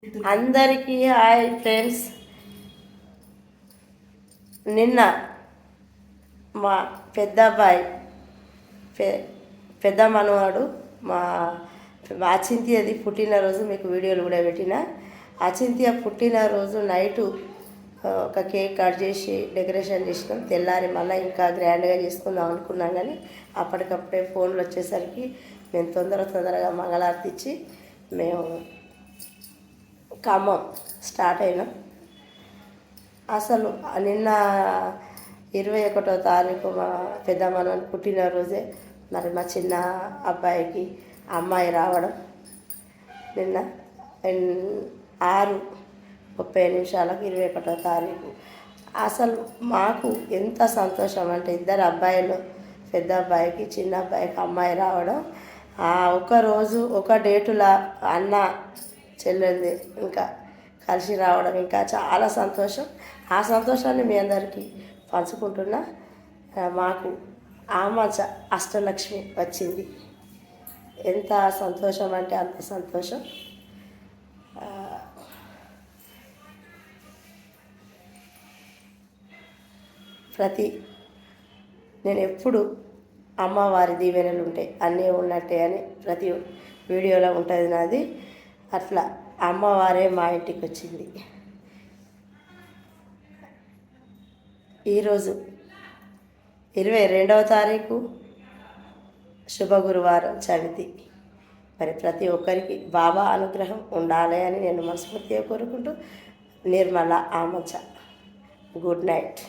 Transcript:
అందరికీ hi friends. నిన్న మా పెద్ద మనవాడు మా అచింత్యది పుట్టినరోజు. మీకు వీడియోలు కూడా పెట్టిన. అచింత్య పుట్టినరోజు నైటు ఒక కేక్ కట్ చేసి డెకరేషన్ చేసినాం. తెల్లారి మళ్ళీ ఇంకా గ్రాండ్గా చేసుకుందాం అనుకున్నాం, కానీ అప్పటికప్పుడే ఫోన్లు వచ్చేసరికి మేము తొందరగా మంగళారతి ఇచ్చి మేము ఖమ్మం స్టార్ట్ అయినాం. అసలు నిన్న 21వ తారీఖు మా పెద్ద మనవని పుట్టినరోజే. మరి మా చిన్న అబ్బాయికి అమ్మాయి రావడం నిన్న 6:30 21వ తారీఖు. అసలు మాకు ఎంత సంతోషం అంటే, ఇద్దరు అబ్బాయిలు, పెద్ద అబ్బాయికి చిన్న అబ్బాయికి అమ్మాయి రావడం, ఒకరోజు ఒక డేటులా అన్న చెల్లెంది ఇంకా కలిసి రావడం ఇంకా చాలా సంతోషం. ఆ సంతోషాన్ని మీ అందరికీ పంచుకుంటున్నా. మాకు ఆమచ అష్టలక్ష్మి వచ్చింది. ఎంత సంతోషం అంటే అంత సంతోషం. నేను ఎప్పుడు అమ్మవారి దీవెనలు ఉంటాయి, అన్నీ ఉన్నట్టే అని ప్రతి వీడియోలో ఉంటుంది నాది. అట్లా అమ్మవారే మా ఇంటికి వచ్చింది. ఈరోజు 22వ తారీఖు శుభ గురువారం చవితి. మరి ప్రతి ఒక్కరికి బాబా అనుగ్రహం ఉండాలి అని నేను మనస్ఫూర్తిగా కోరుకుంటూ, నిర్మల ఆమచ. Good night.